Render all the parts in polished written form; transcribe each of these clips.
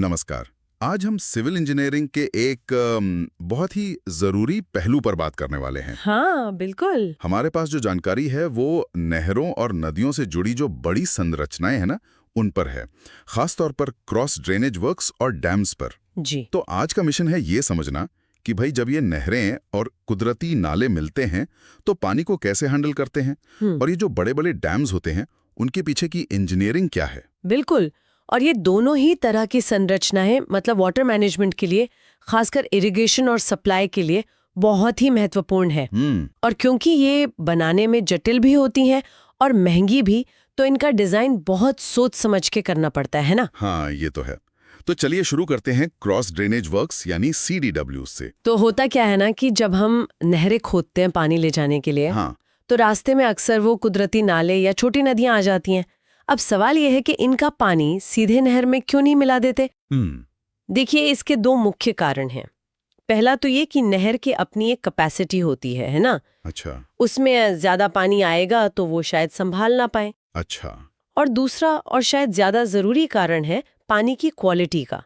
नमस्कार। आज हम सिविल इंजीनियरिंग के एक बहुत ही जरूरी पहलू पर बात करने वाले हैं। हाँ बिल्कुल। हमारे पास जो जानकारी है वो नहरों और नदियों से जुड़ी जो बड़ी संरचनाएं हैं ना, उन पर है, खास तौर पर क्रॉस ड्रेनेज वर्क्स और डैम्स पर। जी। तो आज का मिशन है ये समझना कि भाई जब ये नहरें और कुदरती नाले मिलते हैं तो पानी को कैसे हैंडल करते हैं, और ये जो बड़े बड़े डैम्स होते हैं उनके पीछे की इंजीनियरिंग क्या है। बिल्कुल। और ये दोनों ही तरह की संरचनाएं मतलब वाटर मैनेजमेंट के लिए, खासकर इरिगेशन और सप्लाई के लिए बहुत ही महत्वपूर्ण है। और क्योंकि ये बनाने में जटिल भी होती हैं और महंगी भी, तो इनका डिजाइन बहुत सोच समझ के करना पड़ता है ना। हाँ, ये तो है। तो चलिए शुरू करते हैं क्रॉस ड्रेनेज वर्क्स यानी CDW से। तो होता क्या है ना कि जब हम नहरें खोदते हैं पानी ले जाने के लिए, हाँ, तो रास्ते में अक्सर वो कुदरती नाले या छोटी नदियां आ जाती हैं। अब सवाल यह है कि इनका पानी सीधे नहर में क्यों नहीं मिला देते। देखिए, इसके दो मुख्य कारण हैं। पहला तो ये कि नहर की अपनी एक कैपेसिटी होती है ना। अच्छा उसमें ज्यादा पानी आएगा तो वो शायद संभाल ना पाए। अच्छा। और दूसरा और शायद ज्यादा जरूरी कारण है पानी की क्वालिटी का।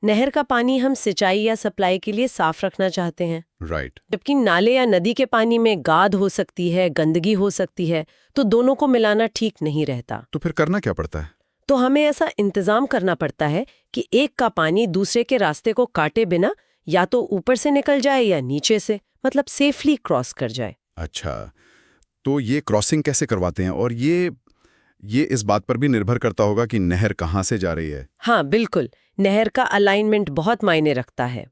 नहर का पानी हम सिंचाई या सप्लाई के लिए साफ रखना चाहते हैं, राइट। जबकि नाले या नदी के पानी में गाद हो सकती है, गंदगी हो सकती है, तो दोनों को मिलाना ठीक नहीं रहता। तो फिर करना क्या पड़ता है? तो हमें ऐसा इंतजाम करना पड़ता है कि एक का पानी दूसरे के रास्ते को काटे बिना या तो ऊपर से निकल जाए या नीचे से, मतलब सेफली क्रॉस कर जाए। अच्छा, तो ये क्रॉसिंग कैसे करवाते हैं, और ये इस बात पर भी निर्भर करता होगा कि नहर कहाँ से जा रही है। हाँ बिल्कुल, नहर का अलाइनमेंट बहुत मायने रखता है।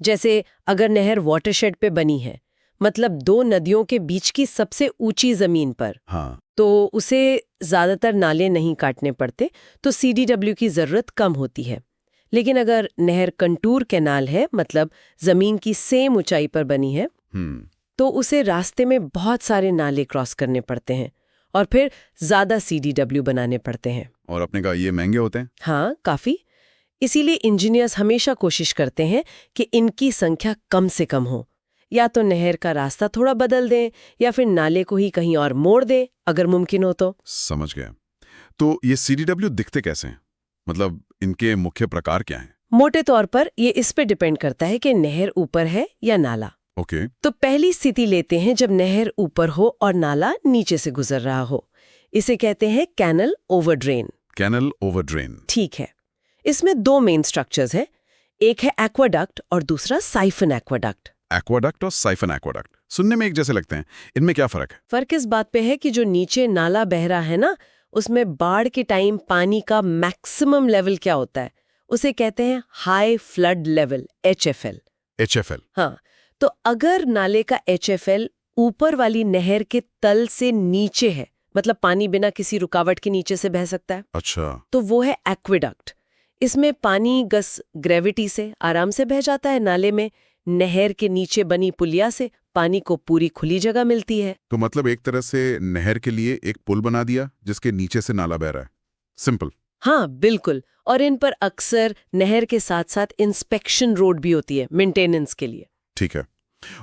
जैसे अगर नहर वाटरशेड पे बनी है, मतलब दो नदियों के बीच की सबसे ऊंची जमीन पर, हाँ, तो उसे ज्यादातर नाले नहीं काटने पड़ते, तो CDW की जरूरत कम होती है। लेकिन अगर नहर कंटूर कैनाल है, मतलब जमीन की सेम ऊंचाई पर बनी है, तो उसे रास्ते में बहुत सारे नाले क्रॉस करने पड़ते हैं और फिर ज्यादा CDW बनाने पड़ते हैं। और अपने का ये महंगे होते हैं। हाँ, काफी। इसीलिए इंजीनियर्स हमेशा कोशिश करते हैं कि इनकी संख्या कम से कम हो। या तो नहर का रास्ता थोड़ा बदल दें या फिर नाले को ही कहीं और मोड़ दें, अगर मुमकिन हो तो। समझ गया। तो ये CDW दिखते कैसे हैं, मतलब इनके मुख्य प्रकार क्या हैं? मोटे तौर पर ये इस पे डिपेंड करता है कि नहर ऊपर है या नाला। ओके। तो पहली स्थिति लेते हैं जब नहर ऊपर हो और नाला नीचे से गुजर रहा हो। इसे कहते हैं canal over drain. Canal over drain. ठीक है। इसमें दो मेन स्ट्रक्चर्स हैं, एक है एक्वाडक्ट और दूसरा साइफन एक्वाडक्ट। एक्वाडक्ट और साइफन एक्वाडक्ट सुनने में एक जैसे लगते हैं, इनमें क्या फर्क है? फर्क इस बात पे है कि जो नीचे नाला बह रहा है ना, उसमें बाढ़ के टाइम पानी का मैक्सिमम लेवल क्या होता है, उसे कहते हैं high flood level, HFL। HFL। हाँ, तो अगर नाले का HFL ऊपर वाली नहर के तल से नीचे है, मतलब पानी बिना किसी रुकावट के नीचे से बह सकता है, अच्छा। तो वो है एक्वेडक्ट। इसमें पानी गस ग्रेविटी से आराम से बह जाता है नाले में। नहर के नीचे बनी पुलिया से पानी को पूरी खुली जगह मिलती है। तो मतलब एक तरह से नहर के लिए एक पुल बना दिया जिसके नीचे से नाला बह रहा है। सिंपल। हाँ बिल्कुल। और इन पर अक्सर नहर के साथ साथ इंस्पेक्शन रोड भी होती है मेंटेनेंस के लिए। ठीक है।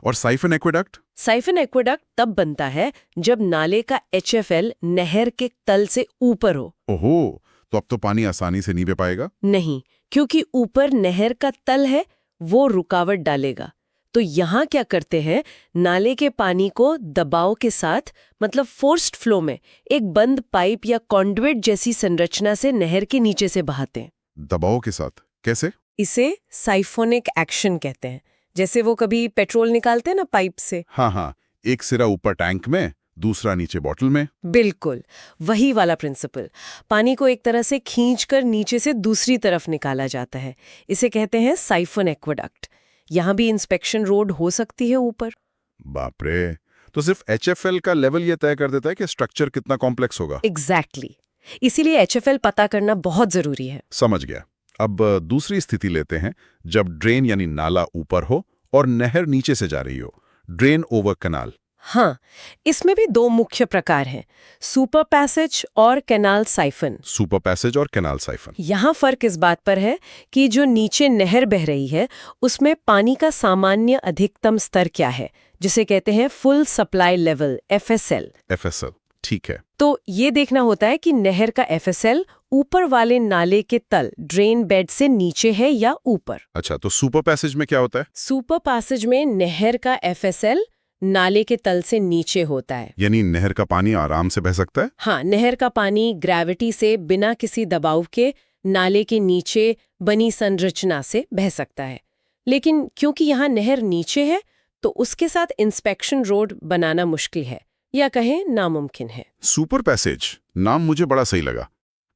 और साइफन एक्वेडक्ट? साइफन एक्वेडक्ट तब बनता है जब नाले का HFL नहर के तल से ऊपर हो। ओहो, तो अब तो पानी आसानी से नहीं बह पाएगा। नहीं, क्योंकि ऊपर नहर का तल है, वो रुकावट डालेगा। तो यहाँ क्या करते हैं, नाले के पानी को दबाव के साथ, मतलब फोर्स्ड फ्लो में, एक बंद पाइप या कॉन्डुइट जैसी संरचना से नहर के नीचे से बहाते हैं। दबाव के साथ कैसे? इसे साइफोनिक एक्शन कहते हैं। जैसे वो कभी पेट्रोल निकालते हैं ना पाइप से। हाँ हाँ, एक सिरा ऊपर टैंक में, दूसरा नीचे बॉटल में। बिल्कुल वही वाला प्रिंसिपल। पानी को एक तरह से खींचकर नीचे से दूसरी तरफ निकाला जाता है। इसे कहते हैं साइफन एक्वेडक्ट। यहाँ भी इंस्पेक्शन रोड हो सकती है ऊपर। बाप रे, तो सिर्फ HFL का लेवल ये तय कर देता है कि स्ट्रक्चर कितना कॉम्प्लेक्स होगा। एग्जैक्टली। इसीलिए HFL पता करना बहुत जरूरी है। समझ गया। अब दूसरी स्थिति लेते हैं, जब ड्रेन यानी नाला ऊपर हो और नहर नीचे से जा रही हो, ड्रेन ओवर कैनाल। हाँ, इसमें भी दो मुख्य प्रकार हैं, सुपर पैसेज और कैनाल साइफन। सुपर पैसेज और कैनाल साइफन। यहाँ फर्क इस बात पर है कि जो नीचे नहर बह रही है, उसमें पानी का सामान्य अधिकतम स्तर क्या है, जिसे कहते हैं full supply level, FSL। FSL, ठीक है। तो ये देखना होता है कि नहर का FSL ऊपर वाले नाले के तल ड्रेन बेड से नीचे है या ऊपर। अच्छा, तो सुपर पैसेज में क्या होता है? सुपर पैसेज में नहर का FSL नाले के तल से नीचे होता है। यानी नहर का पानी आराम से बह सकता है? हाँ, नहर का पानी ग्रेविटी से बिना किसी दबाव के नाले के नीचे बनी संरचना से बह सकता है। लेकिन क्योंकि यहाँ नहर नीचे है तो उसके साथ इंस्पेक्शन रोड बनाना मुश्किल है या कहें नामुमकिन है। सुपर पैसेज नाम मुझे बड़ा सही लगा,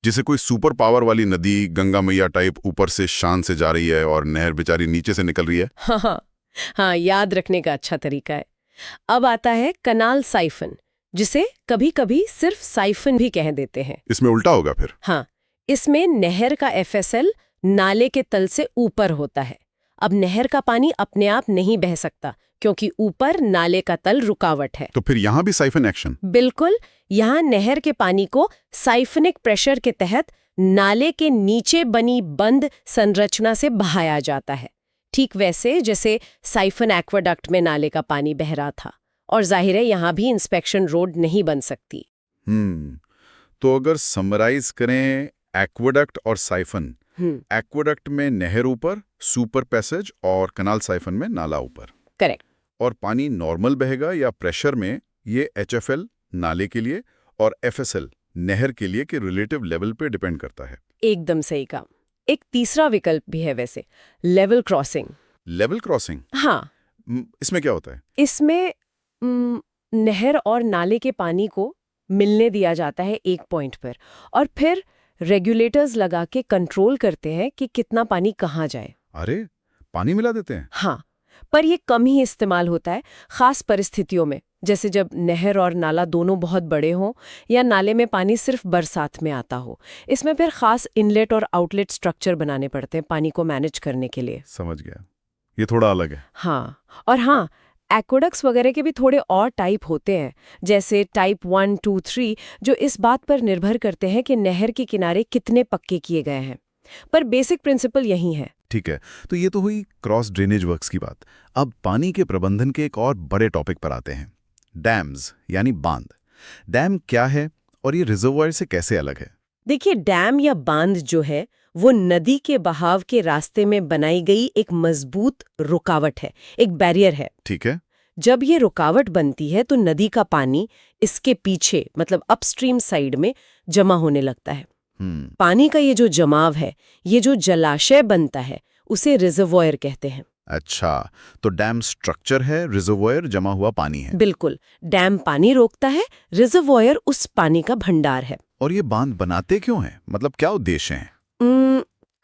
जिसे कोई सुपर पावर वाली नदी गंगा मैया टाइप ऊपर से शान से जा रही है और नहर बेचारी नीचे से निकल रही है। हाँ, याद रखने का अच्छा तरीका है। अब आता है कनाल साइफन, जिसे कभी कभी सिर्फ साइफन भी कह देते हैं। इसमें उल्टा होगा फिर? हाँ, इसमें नहर का FSL नाले के तल से ऊपर होता है। अब नहर का पानी अपने आप नहीं बह सकता क्योंकि ऊपर नाले का तल रुकावट है। तो फिर यहाँ भी साइफन एक्शन? बिल्कुल, यहाँ नहर के पानी को साइफनिक प्रेशर के तहत नाले के नीचे बनी बंद संरचना से बहाया जाता है, ठीक वैसे जैसे साइफन एक्वाडक्ट में नाले का पानी बह रहा था। और जाहिर है यहाँ भी इंस्पेक्शन रोड नहीं बन सकती। तो अगर समराइज करें एक्वाडक्ट और साइफन, एक्वाडक्ट में नहर ऊपर, सुपर पैसेज और कनाल साइफन में नाला ऊपर। करेक्ट। और पानी नॉर्मल बहेगा या प्रेशर में ये HFL नाले के लिए और FSL नहर के लिए के रिलेटिव लेवल पे डिपेंड करता है। एकदम सही कहा। एक तीसरा विकल्प भी है वैसे, लेवल क्रॉसिंग। Level crossing? हाँ। इसमें क्या होता है? इसमें नहर और नाले के पानी को मिलने दिया जाता है एक पॉइंट पर और फिर रेगुलेटर्स लगा के कंट्रोल करते हैं कि कितना पानी कहाँ जाए। अरे, पानी मिला देते हैं? हाँ, पर ये कम ही इस्तेमाल होता है, खास परिस्थितियों में, जैसे जब नहर और नाला दोनों बहुत बड़े हों या नाले में पानी सिर्फ बरसात में आता हो। इसमें फिर खास इनलेट और आउटलेट स्ट्रक्चर बनाने पड़ते हैं पानी को मैनेज करने के लिए। समझ गया, ये थोड़ा अलग है। हाँ, और हाँ, एक्वाडक्ट्स वगैरह के भी थोड़े और टाइप होते हैं, जैसे टाइप 1, 2, 3, जो इस बात पर निर्भर करते हैं कि नहर के किनारे कितने पक्के किए गए हैं। पर बेसिक प्रिंसिपल यही है। ठीक है, तो ये तो हुई क्रॉस ड्रेनेज वर्क्स की बात। अब पानी के प्रबंधन के एक और बड़े टॉपिक पर आते हैं, डैम्स यानी बांध। डैम क्या है और ये रिजर्वॉयर से कैसे अलग है? देखिए, डैम या बांध जो है वो नदी के बहाव के रास्ते में बनाई गई एक मजबूत रुकावट है, एक बैरियर है। ठीक है। जब ये रुकावट बनती है तो नदी का पानी इसके पीछे मतलब अपस्ट्रीम साइड में जमा होने लगता है। पानी का ये जो जमाव है, ये जो जलाशय बनता है, उसे रिजर्वॉयर कहते हैं। अच्छा, तो डैम स्ट्रक्चर है, रिजर्वॉयर जमा हुआ पानी है। बिल्कुल, डैम पानी रोकता है, रिजर्वॉयर उस पानी का भंडार है। और ये बांध बनाते क्यों हैं? मतलब क्या उद्देश्य हैं?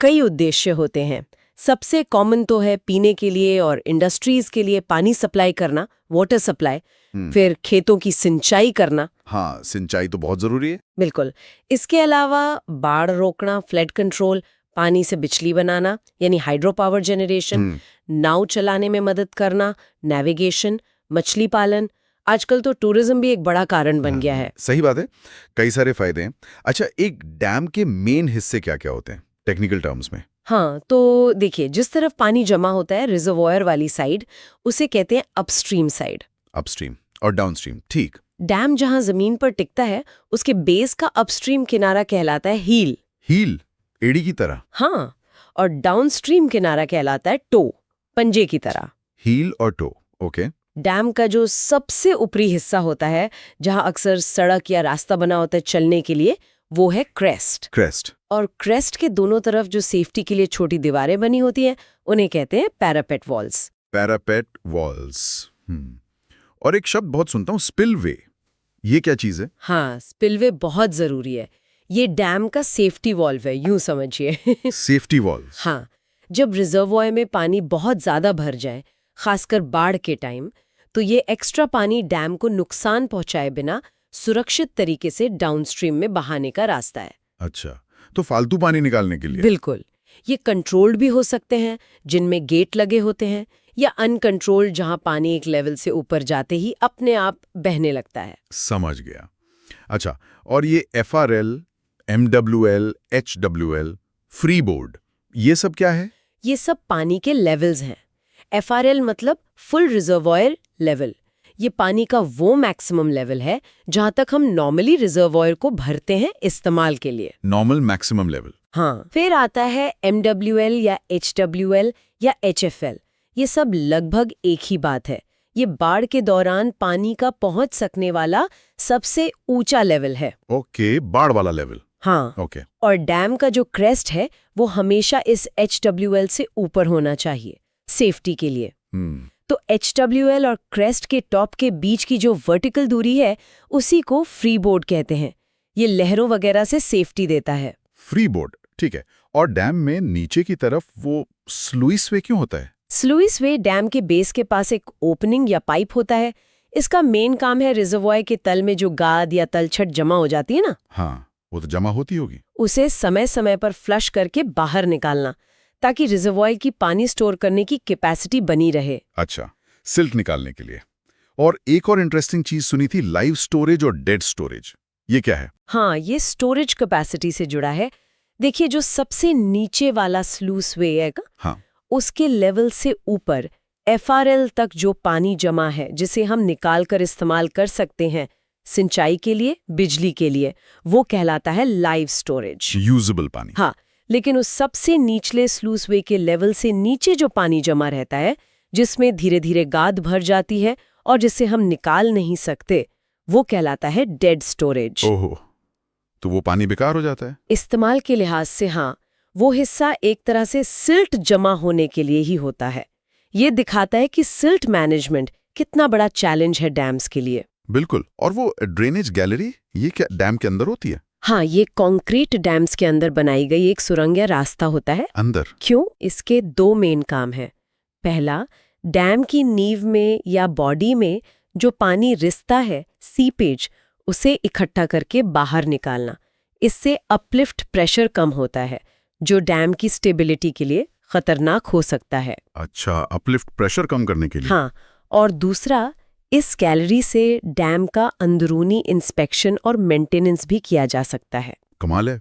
कई उद्देश्य होते हैं। सबसे कॉमन तो है पीने के लिए और इंडस्ट्रीज के लिए पानी सप्लाई करना, वाटर सप्लाई। फिर खेतों की सिंचाई करना। हाँ, सिंचाई तो बहुत जरूरी है। बिल्कुल। इसके अलावा बाढ़ रोकना, फ्लड कंट्रोल, पानी से बिजली बनाना यानी हाइड्रो पावर जनरेशन, नाव चलाने में मदद करना, नेविगेशन, मछली पालन। आजकल तो टूरिज्म भी एक बड़ा कारण बन गया है। सही बात है, कई सारे फायदे हैं। अच्छा, एक डैम के मेन हिस्से क्या क्या होते हैं टेक्निकल टर्म्स में? हाँ, तो देखिए, जिस तरफ पानी जमा होता है रिजर्वॉयर वाली साइड, उसे कहते हैं अपस्ट्रीम साइड। अपस्ट्रीम और डाउनस्ट्रीम, ठीक। डैम जहां जमीन पर टिकता है उसके बेस का अपस्ट्रीम किनारा कहलाता है हील। हील, एड़ी की तरह? हाँ, और डाउनस्ट्रीम किनारा कहलाता है टो, पंजे की तरह। हील और टो, ओके। डैम का जो सबसे ऊपरी हिस्सा होता है, जहां अक्सर सड़क या रास्ता बना होता है चलने के लिए, वो है क्रेस्ट। क्रेस्ट। और क्रेस्ट के दोनों तरफ जो सेफ्टी के लिए छोटी दीवारें बनी होती हैं, उन्हें कहते हैं पैरापेट वॉल्स। Parapet walls. और एक शब्द बहुत सुनता हूँ, स्पिलवे। ये क्या चीज है? हाँ, स्पिलवे बहुत जरूरी है। ये डैम का सेफ्टी वॉल्व है, यूं समझिए। Safety valve. हाँ, जब रिजर्वॉयर में पानी बहुत ज्यादा भर जाए, खासकर बाढ़ के टाइम, तो ये एक्स्ट्रा पानी डैम को नुकसान पहुंचाए बिना सुरक्षित तरीके से डाउनस्ट्रीम में बहाने का रास्ता है। अच्छा, तो फालतू पानी निकालने के लिए? बिल्कुल। ये कंट्रोल्ड भी हो सकते हैं, जिनमें गेट लगे होते हैं, या अनकंट्रोल्ड, जहां पानी एक लेवल से ऊपर जाते ही अपने आप बहने लगता है। समझ गया। अच्छा, और ये FRL, MWL, HWL, free board, ये सब क्या है? ये सब पानी के लेवल्स हैं। FRL मतलब फुल रिजर्वॉयर लेवल, ये पानी का वो मैक्सिमम लेवल है जहां तक हम नॉर्मली रिजर्वॉयर को भरते हैं इस्तेमाल के लिए। Normal maximum level. हाँ, फिर आता है MWL या HWL या HFL। ये सब लगभग एक ही बात है। ये बाढ़ के दौरान पानी का पहुंच सकने वाला सबसे ऊंचा लेवल है। ओके, बाढ़ वाला लेवल। हाँ, ओके। और डैम का जो क्रेस्ट है वो हमेशा इस HWL से ऊपर होना चाहिए सेफ्टी के लिए। तो HWL और क्रेस्ट के टॉप के बीच की जो वर्टिकल दूरी है उसी को फ्री बोर्ड कहते हैं। ये लहरों वगैरह से सेफ्टी देता है। फ्री बोर्ड, ठीक है। और डैम में नीचे की तरफ वो स्लुइस वे क्यों होता है? स्लुइस वे डैम के बेस के पास एक ओपनिंग या पाइप होता है। इसका मेन काम है रिजर्वॉयर के तल में जो गाद या तलछट जमा हो जाती है ना, हाँ, वो तो जमा होती होगी, उसे समय समय पर फ्लश करके बाहर निकालना, ताकि रिजर्वॉयर की पानी स्टोर करने की कैपेसिटी बनी रहे। अच्छा, सिल्ट निकालने के लिए। और एक और इंटरेस्टिंग चीज सुनी थी, लाइव स्टोरेज और डेड स्टोरेज। ये क्या है? हाँ, ये स्टोरेज कैपेसिटी से जुड़ा है। देखिए, जो सबसे नीचे वाला स्लूस वे है, हाँ, उसके लेवल से ऊपर FRL तक जो पानी जमा है जिसे हम निकाल कर इस्तेमाल कर सकते हैं सिंचाई के लिए, बिजली के लिए, वो कहलाता है लाइव स्टोरेज, यूजेबल पानी। हाँ, लेकिन उस सबसे निचले स्लूस वे के लेवल से नीचे जो पानी जमा रहता है, जिसमें धीरे धीरे गाद भर जाती है और जिसे हम निकाल नहीं सकते, वो कहलाता है डेड स्टोरेज। ओहो, तो वो पानी बेकार हो जाता है? इस्तेमाल के लिहाज से हाँ, वो हिस्सा एक तरह से सिल्ट जमा होने के लिए ही होता है। ये दिखाता है कि सिल्ट मैनेजमेंट कितना बड़ा चैलेंज है डैम्स के लिए। बिल्कुल। और वो ड्रेनेज गैलरी, ये क्या डैम के अंदर होती है? हाँ, ये कंक्रीट डैम्स के अंदर बनाई गई एक सुरंग या रास्ता होता है। अंदर क्यों? इसके दो मेन काम हैं। पहला, डैम की नींव में या बॉडी में जो पानी रिसता है, सीपेज, उसे इकट्ठा करके बाहर निकालना। इससे अपलिफ्ट प्रेशर कम होता है, जो डैम की स्टेबिलिटी के लिए खतरनाक हो सकता है। अच्छा, अपलिफ्ट प्रेशर कम करने के लिए। हाँ, और दूसरा, इस गैलरी से डैम का अंदरूनी इंस्पेक्शन और मेंटेनेंस भी किया जा सकता है। कमाल है,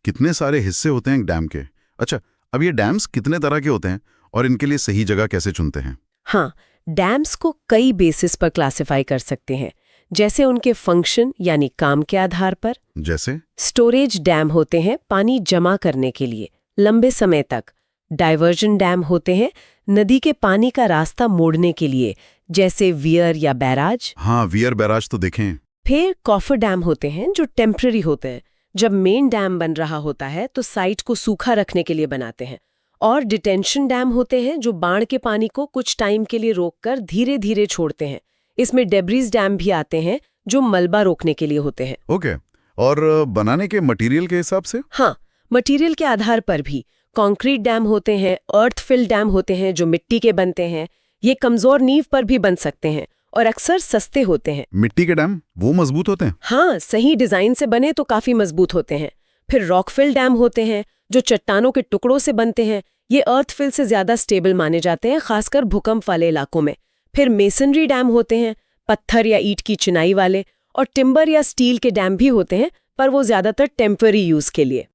कितने सारे हिस्से होते हैं डैम के। अच्छा, अब ये डैम्स कितने तरह के होते हैं और इनके लिए सही जगह कैसे चुनते हैं? हाँ, डैम्स को कई बेसिस पर क्लासिफाई कर सकते हैं, जैसे उनके फंक्शन यानी काम के आधार पर। जैसे स्टोरेज डैम होते हैं पानी जमा करने के लिए लंबे समय तक। डाइवर्जन डैम होते हैं नदी के पानी का रास्ता मोड़ने के लिए, जैसे वियर या बैराज। हाँ, वियर बैराज तो देखें। फिर कॉफर डैम होते हैं जो टेम्पररी होते हैं। जब मेन डैम बन रहा होता है तो साइट को सूखा रखने के लिए बनाते हैं। और डिटेंशन डैम होते हैं जो बाढ़ के पानी को कुछ टाइम के लिए रोककर धीरे धीरे छोड़ते हैं। इसमें डेब्रीज डैम भी आते हैं जो मलबा रोकने के लिए होते हैं। ओके। और बनाने के मटेरियल के हिसाब से? हाँ, मटेरियल के आधार पर भी कंक्रीट डैम होते हैं, अर्थ फिल डैम होते हैं जो मिट्टी के बनते हैं। ये कमजोर नींव पर भी बन सकते हैं और अक्सर सस्ते होते हैं। मिट्टी के डैम वो मजबूत होते हैं? हाँ, सही डिजाइन से बने तो काफी मजबूत होते हैं। फिर रॉकफिल डैम होते हैं जो चट्टानों के टुकड़ों से बनते हैं। ये अर्थ फिल से ज्यादा स्टेबल माने जाते हैं, खासकर भूकंप वाले इलाकों में। फिर मेसनरी डैम होते हैं, पत्थर या ईंट की चिनाई वाले। और टिम्बर या स्टील के डैम भी होते हैं, पर वो ज्यादातर टेम्पररी यूज के लिए।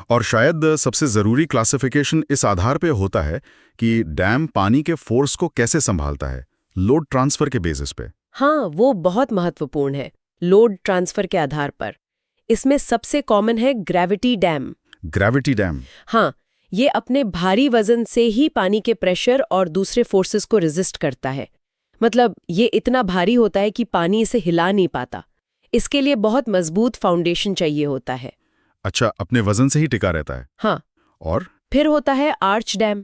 और शायद सबसे जरूरी क्लासिफिकेशन इस आधार पे होता है कि डैम पानी के फोर्स को कैसे संभालता है, लोड ट्रांसफर के बेसिस पे। हाँ, वो बहुत महत्वपूर्ण है, लोड ट्रांसफर के आधार पर। इसमें सबसे कॉमन है ग्रेविटी डैम। Gravity dam? हाँ, ये अपने भारी वजन से ही पानी के प्रेशर और दूसरे फोर्सेस को रेजिस्ट करता है। मतलब ये इतना भारी होता है कि पानी इसे हिला नहीं पाता। इसके लिए बहुत मजबूत फाउंडेशन चाहिए होता है। अच्छा, अपने वजन से ही टिका रहता है। हाँ। और फिर होता है आर्च डैम।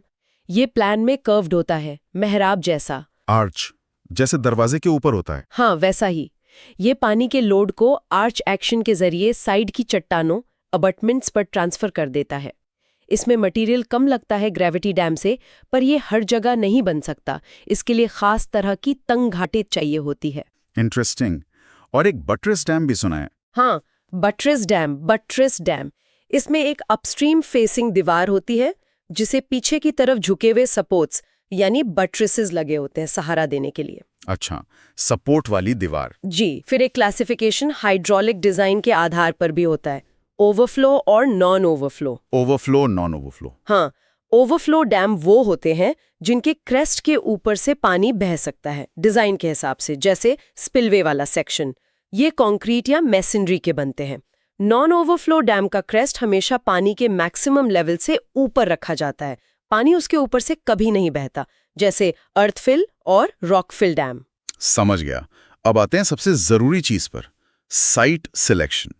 ये प्लान में कर्व्ड होता है, मेहराब जैसा। आर्च जैसे दरवाजे के ऊपर होता है? हाँ, वैसा ही। ये पानी के लोड को आर्च एक्शन के जरिए साइड की चट्टानों, अबटमेंट्स पर ट्रांसफर कर देता है। इसमें मटेरियल कम लगता है ग्रेविटी डैम से, पर ये हर जगह नहीं बन सकता। इसके लिए खास तरह की तंग घाटें चाहिए होती है। इंटरेस्टिंग। और एक बट्रेस डैम भी सुना है। हाँ, बट्रेस डैम। इसमें एक अपस्ट्रीम फेसिंग दीवार होती है जिसे पीछे की तरफ झुके हुए सपोर्ट्स यानी बट्रेसेस लगे होते हैं सहारा देने के लिए। अच्छा, सपोर्ट वाली दीवार। जी। फिर एक क्लासिफिकेशन हाइड्रोलिक डिजाइन के आधार पर भी होता है, ओवरफ्लो और non overflow. Overflow, non overflow. हाँ, ओवरफ्लो डैम वो होते हैं जिनके क्रेस्ट के ऊपर से पानी बह सकता है डिजाइन के हिसाब से, जैसे स्पिलवे वाला सेक्शन। ये कंक्रीट या मेसनरी के बनते हैं। नॉन ओवरफ्लो डैम का क्रेस्ट हमेशा पानी के मैक्सिमम लेवल से ऊपर रखा जाता है, पानी उसके ऊपर से कभी नहीं बहता, जैसे अर्थफिल और रॉकफिल डैम। समझ गया। अब आते हैं सबसे जरूरी चीज पर, साइट सिलेक्शन।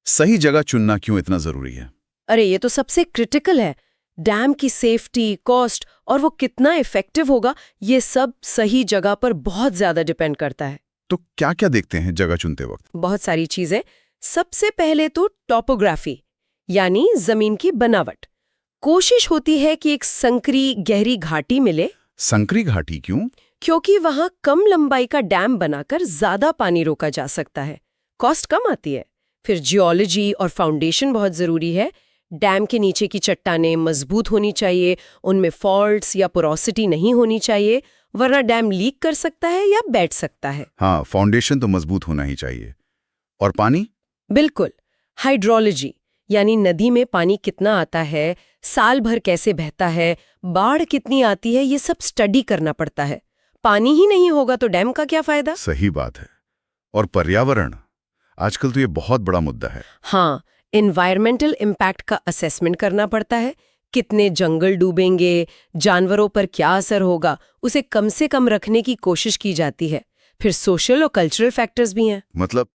सही जगह चुनना क्यों इतना जरूरी है? अरे ये तो सबसे क्रिटिकल है। डैम की सेफ्टी, कॉस्ट और वो कितना इफेक्टिव होगा, ये सब सही जगह पर बहुत ज्यादा डिपेंड करता है। तो क्या क्या देखते हैं जगह चुनते वक्त? बहुत सारी चीजें। सबसे पहले तो टॉपोग्राफी, यानी जमीन की बनावट। कोशिश होती है कि एक संकरी गहरी घाटी मिले। संकरी घाटी क्यों? क्योंकि वहां कम लंबाई का डैम बनाकर ज्यादा पानी रोका जा सकता है, कॉस्ट कम आती है। फिर जियोलॉजी और फाउंडेशन बहुत जरूरी है। डैम के नीचे की चट्टानें मजबूत होनी चाहिए, उनमें फॉल्ट्स या पोरोसिटी नहीं होनी चाहिए, वरना डैम लीक कर सकता है या बैठ सकता है। हाँ, फाउंडेशन तो मजबूत होना ही चाहिए। और पानी? बिल्कुल। हाइड्रोलॉजी, यानी नदी में पानी कितना आता है, साल भर कैसे बहता है, बाढ़ कितनी आती है, ये सब स्टडी करना पड़ता है। पानी ही नहीं होगा तो डैम का क्या फायदा? सही बात है। और पर्यावरण, आजकल तो ये बहुत बड़ा मुद्दा है। हाँ, एनवायरमेंटल इम्पैक्ट का असेसमेंट करना पड़ता है। कितने जंगल डूबेंगे, जानवरों पर क्या असर होगा, उसे कम से कम रखने की कोशिश की जाती है। फिर सोशल और कल्चरल फैक्टर्स भी हैं।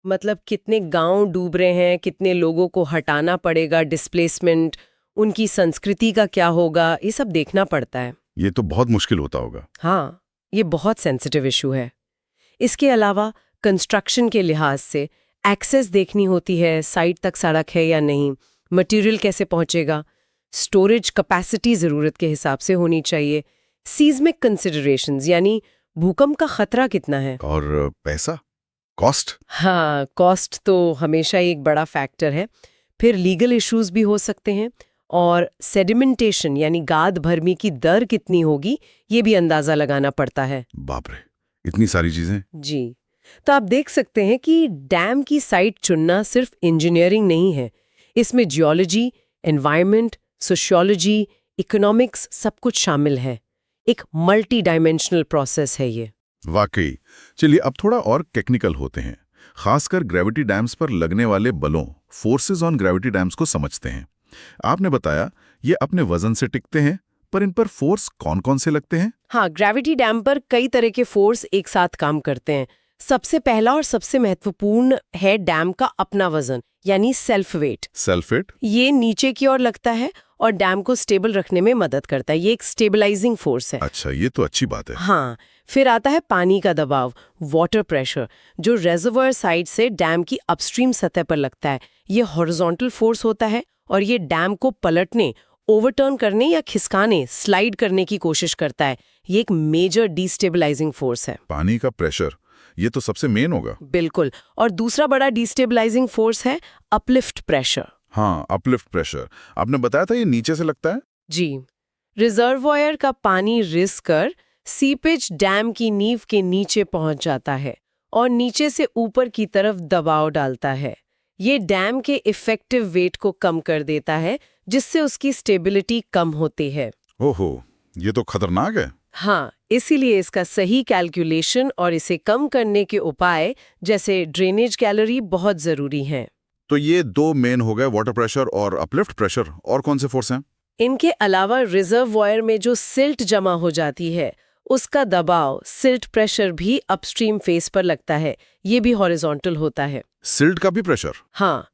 मतलब कितने गांव डूब रहे हैं, कितने लोगों को हटाना पड़ेगा, डिस्प्लेसमेंट, उनकी संस्कृति का क्या होगा, ये सब देखना पड़ता है। ये तो बहुत मुश्किल होता होगा। हाँ, ये बहुत सेंसिटिव इशू है। इसके अलावा कंस्ट्रक्शन के लिहाज से एक्सेस देखनी होती है, साइट तक सड़क है या नहीं, मटेरियल कैसे पहुंचेगा, स्टोरेज कैपेसिटी ज़रूरत के हिसाब से होनी चाहिए, सीज़मिक कंसिडरेशंस यानी भूकंप का खतरा कितना है, और पैसा, कॉस्ट। हाँ, कॉस्ट तो हमेशा एक बड़ा फैक्टर है। फिर लीगल इश्यूज भी हो सकते हैं, और सेडिमेंटेशन यानी गाद भरमी की दर कितनी होगी, ये भी अंदाजा लगाना पड़ता है। बाप रे, इतनी सारी चीजें। जी, तो आप देख सकते हैं कि डैम की साइट चुनना सिर्फ इंजीनियरिंग नहीं है, इसमें जियोलॉजी, एनवायरनमेंट, सोशियोलॉजी, इकोनॉमिक्स सब कुछ शामिल है। एक मल्टी डायमेंशनल प्रोसेस है ये। वाकई। चलिए अब थोड़ा और टेक्निकल होते हैं, खासकर ग्रेविटी डैम्स पर लगने वाले बलों, फोर्सेस ऑन ग्रेविटी डैम्स को समझते हैं। आपने बताया ये अपने वजन से टिकते हैं, पर इन पर फोर्स कौन कौन से लगते हैं? हाँ, ग्रेविटी डैम पर कई तरह के फोर्स एक साथ काम करते हैं। सबसे पहला और सबसे महत्वपूर्ण है डैम का अपना वजन, यानी सेल्फ वेट। Self weight? ये नीचे की ओर लगता है और डैम को स्टेबल रखने में मदद करता है। ये एक स्टेबलाइजिंग फोर्स है। अच्छा, ये तो अच्छी बात है। हाँ, फिर आता है पानी का दबाव, वाटर प्रेशर, जो रेजर्वोयर साइड से डैम की अपस्ट्रीम सतह पर लगता है। ये हॉरिजॉन्टल फोर्स होता है और ये डैम को पलटने, ओवरटर्न करने या खिसकाने, स्लाइड करने की कोशिश करता है। ये एक मेजर डिस्टेबलाइजिंग फोर्स है। पानी का प्रेशर, ये तो सबसे मेन होगा। बिल्कुल। और दूसरा बड़ा डिस्टेबलाइजिंग फोर्स है अपलिफ्ट प्रेशर। हाँ, अपलिफ्ट प्रेशर। आपने बताया था ये नीचे से लगता है? जी, रिजर्वोयर का पानी रिस कर सीपेज डैम की नींव के नीचे पहुंच जाता है और नीचे से ऊपर की तरफ दबाव डालता है। ये डैम के इफेक्टिव वेट को कम कर देता है, जिससे उसकी स्टेबिलिटी कम होती है। ओहो, ये तो खतरनाक है। हाँ, इसीलिए इसका सही कैलकुलेशन और इसे कम करने के उपाय जैसे ड्रेनेज गैलरी बहुत जरूरी हैं। तो ये दो मेन हो गए, वाटर प्रेशर और अपलिफ्ट प्रेशर। और कौन से फोर्स हैं? इनके अलावा रिजर्वोयर में जो सिल्ट जमा हो जाती है, उसका दबाव, सिल्ट प्रेशर भी अपस्ट्रीम फेस पर लगता है। ये भी हॉरिजॉन्टल होता है। सिल्ट का भी प्रेशर? हाँ,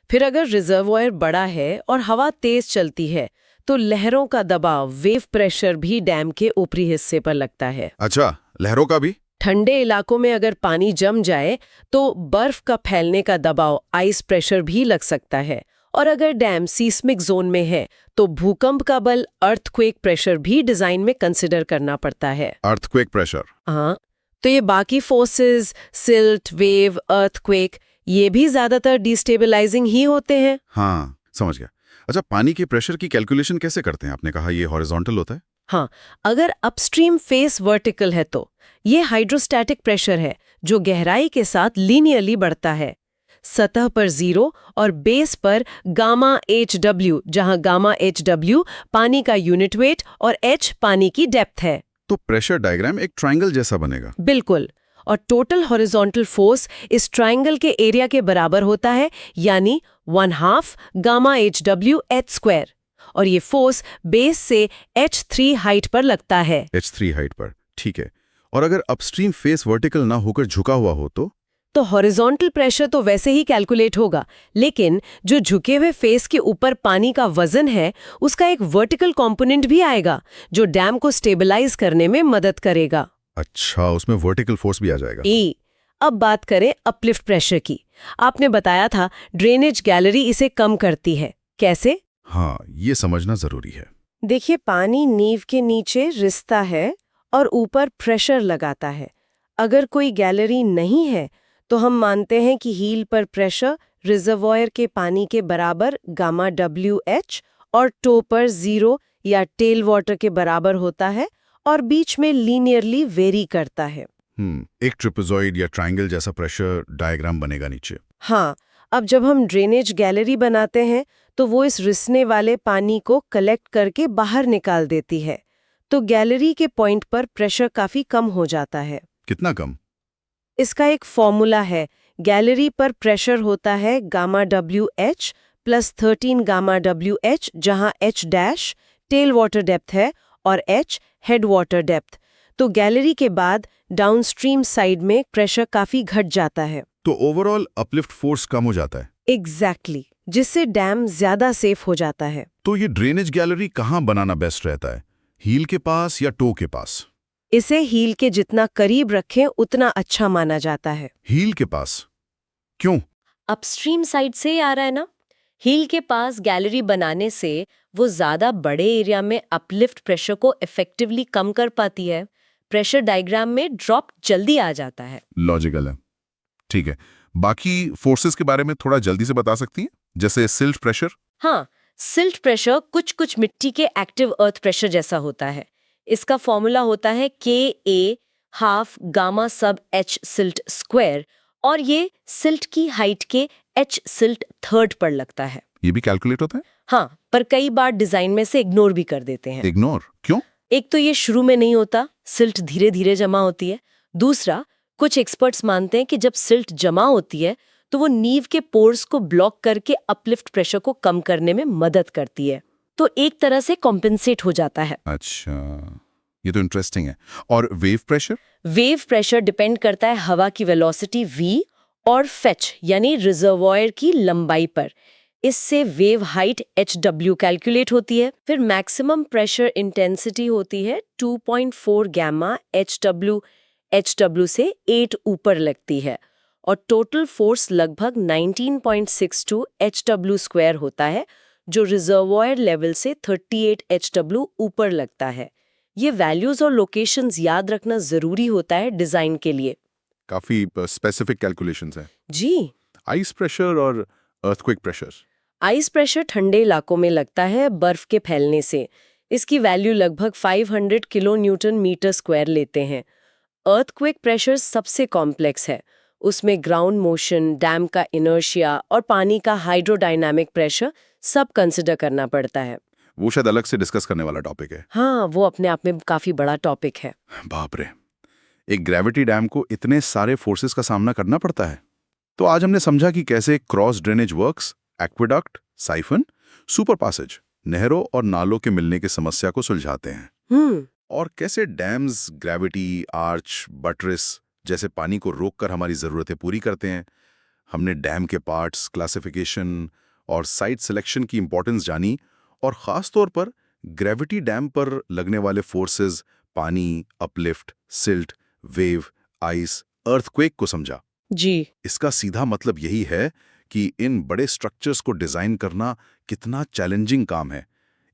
फिर अगर रिजर्वोयर बड़ा है और हवा तेज चलती है तो लहरों का दबाव, वेव प्रेशर भी डैम के ऊपरी हिस्से पर लगता है। अच्छा, लहरों का भी? ठंडे इलाकों में अगर पानी जम जाए तो बर्फ का फैलने का दबाव, आइस प्रेशर भी लग सकता है। और अगर डैम सीस्मिक जोन में है तो भूकंप का बल, अर्थक्वेक प्रेशर भी डिजाइन में कंसिडर करना पड़ता है। Earthquake pressure? हाँ, तो ये बाकी फोर्सेस, सिल्ट, वेव, अर्थक्वेक, ये भी ज्यादातर डिस्टेबलाइजिंग ही होते हैं। हाँ, समझ गया। अच्छा, पानी के प्रेशर की कैलकुलेशन कैसे करते हैं? आपने कहा ये हॉरिजॉन्टल होता है। हाँ, अगर अपस्ट्रीम फेस वर्टिकल है तो ये हाइड्रोस्टैटिक प्रेशर है जो गहराई के साथ लीनियरली बढ़ता है। सतह पर 0 और बेस पर गामा HW, जहां गामा HW पानी का यूनिट वेट और H पानी की डेप्थ है। तो प्रेशर डायग्राम एक ट्रायंगल जैसा बनेगा। बिल्कुल। और टोटल हॉरिजॉन्टल फोर्स इस ट्रायंगल के एरिया के बराबर होता है, यानी 1/2 गामा HW H²। और ये फोर्स बेस से H3 हाइट पर लगता है। H3 हाइट पर, ठीक है। और अगर अपस्ट्रीम फेस वर्टिकल ना होकर झुका हुआ हो तो हॉरिजॉन्टल प्रेशर तो वैसे ही कैलकुलेट होगा, लेकिन जो झुके हुए फेस के ऊपर पानी का वजन है उसका एक वर्टिकल कंपोनेंट भी आएगा, जो डैम को स्टेबलाइज करने में मदद करेगा। अच्छा, उसमें वर्टिकल फोर्स भी आ जाएगा। अब बात करें अपलिफ्ट प्रेशर की। आपने बताया था ड्रेनेज गैलरी इसे कम करती है, कैसे? हाँ, ये समझना जरूरी है। देखिए, पानी नींव के नीचे रिसता है और ऊपर प्रेशर लगाता है। अगर कोई गैलरी नहीं है तो हम मानते हैं कि हील पर प्रेशर रिजर्वॉयर के पानी के बराबर गामा WH और टो पर 0 या टेल वाटर के बराबर होता है और बीच में लीनियरली वेरी करता है। एक ट्रिपेजॉइड या ट्रायंगल जैसा प्रेशर डायग्राम बनेगा नीचे। हाँ, अब जब हम ड्रेनेज गैलरी बनाते हैं तो वो इस रिसने वाले पानी को कलेक्ट करके बाहर निकाल देती है, तो गैलरी के पॉइंट पर प्रेशर काफी कम हो जाता है। कितना कम? इसका एक फॉर्मूला है। गैलरी पर प्रेशर होता है gamma WH plus 13 gamma WH, जहां H' टेल वाटर डेप्थ है और H हेड वाटर डेप्थ। तो गैलरी के बाद डाउनस्ट्रीम साइड में प्रेशर काफी घट जाता है। तो ओवरऑल अपलिफ्ट फोर्स कम हो जाता है। एग्जैक्टली, जिससे डैम ज्यादा सेफ हो जाता है। तो ये ड्रेनेज गैलरी कहाँ बनाना बेस्ट रहता है, हील के पास या टो के पास? इसे हील के जितना करीब रखें उतना अच्छा माना जाता है। हील के पास क्यों? अपस्ट्रीम साइड से ही आ रहा है ना। हील के पास गैलरी बनाने से वो ज्यादा बड़े एरिया में अपलिफ्ट प्रेशर को इफेक्टिवली कम कर पाती है। प्रेशर डायग्राम में ड्रॉप जल्दी आ जाता है। लॉजिकल है, ठीक है। बाकी फोर्सेस के बारे में थोड़ा जल्दी से बता सकती हैं, जैसे सिल्ट प्रेशर? हाँ, सिल्ट प्रेशर कुछ मिट्टी के एक्टिव अर्थ प्रेशर जैसा होता है। इसका फॉर्मूला होता है KA हाफ गामा सब H सिल्ट स्क्वायर, और ये सिल्ट की हाइट के H सिल्ट थर्ड पर लगता है। ये भी कैलकुलेट होता है? हाँ, पर कई बार डिजाइन में से इग्नोर भी कर देते हैं। इग्नोर क्यों? एक तो ये शुरू में नहीं होता, सिल्ट धीरे धीरे जमा होती है। दूसरा, कुछ एक्सपर्ट्स मानते हैं कि जब सिल्ट जमा होती है तो वो नींव के पोर्स को ब्लॉक करके अपलिफ्ट प्रेशर को कम करने में मदद करती है, तो एक तरह से कॉम्पेंसेट हो जाता है। अच्छा, ये तो इंटरेस्टिंग है। और wave pressure? Wave pressure depend करता है हवा की वेलोसिटी v और फेच यानी रिजर्वॉयर की लंबाई पर। इससे वेव हाइट HW कैलकुलेट होती है। फिर मैक्सिमम प्रेशर इंटेंसिटी होती है 2.4 गामा HW से 8 ऊपर लगती है, और टोटल फोर्स लगभग 19.62 HW स्क्वायर होता है, जो रिजर्वॉयर लेवल से 38 HW ऊपर लगता है। ये वैल्यूज और लोकेशंस याद रखना जरूरी होता है डिजाइन के लिए। काफी स्पेसिफिक कैलकुलेशंस हैं। जी। आइस प्रेशर और अर्थक्वेक प्रेशर? आइस प्रेशर ठंडे इलाकों में लगता है बर्फ के फैलने से। इसकी वैल्यू लगभग 500 किलो न्यूटन मीटर स्क्वायर लेते हैं। अर्थक्वेक प्रेशर सबसे कॉम्प्लेक्स है। उसमें ग्राउंड मोशन, डैम का इनर्शिया और पानी का हाइड्रोडायनामिक प्रेशर सब कंसिडर करना पड़ता है। वो शायद अलग से डिस्कस करने वाला टॉपिक है। हाँ, वो अपने आप में काफी बड़ा टॉपिक है। बाप रे, एक ग्रेविटी डैम को इतने सारे फोर्सेस का सामना करना पड़ता है। तो आज हमने समझा कि कैसे cross drainage works, aqueduct, siphon, super passage नहरों और नालों के मिलने की समस्या को सुलझाते हैं, और कैसे डैम्स ग्रेविटी, आर्च, बटरेस जैसे पानी को रोककर हमारी जरूरतें पूरी करते हैं। हमने डैम के पार्ट्स, क्लासिफिकेशन और साइट सिलेक्शन की इंपॉर्टेंस जानी, और खास तौर पर ग्रेविटी डैम पर लगने वाले फोर्सेस, पानी, uplift, silt, wave, ice, earthquake को समझा। जी। इसका सीधा मतलब यही है कि इन बड़े स्ट्रक्चर्स को डिजाइन करना कितना चैलेंजिंग काम है।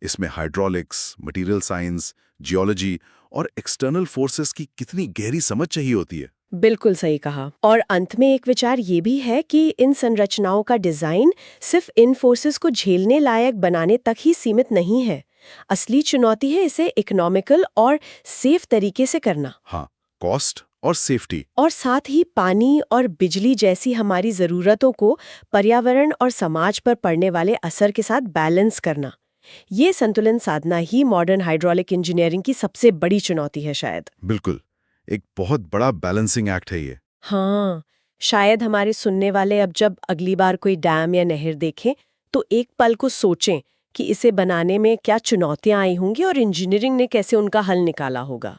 इसमें हाइड्रोलिक्स, मटेरियल साइंस, जियोलॉजी और एक्सटर्नल फोर्सेस की कितनी गहरी समझ चाहिए होती है। बिल्कुल सही कहा। और अंत में एक विचार ये भी है कि इन संरचनाओं का डिजाइन सिर्फ इन फोर्सेस को झेलने लायक बनाने तक ही सीमित नहीं है। असली चुनौती है इसे इकोनॉमिकल और सेफ तरीके से करना। हाँ, कॉस्ट और सेफ्टी। और साथ ही पानी और बिजली जैसी हमारी ज़रूरतों को पर्यावरण और समाज पर पड़ने वाले असर के साथ बैलेंस करना, ये संतुलन साधना ही मॉडर्न हाइड्रोलिक इंजीनियरिंग की सबसे बड़ी चुनौती है शायद। बिल्कुल, एक बहुत बड़ा बैलेंसिंग एक्ट है ये। हाँ, शायद हमारे सुनने वाले अब जब अगली बार कोई डैम या नहर देखें तो एक पल को सोचें कि इसे बनाने में क्या चुनौतियां आई होंगी और इंजीनियरिंग ने कैसे उनका हल निकाला होगा।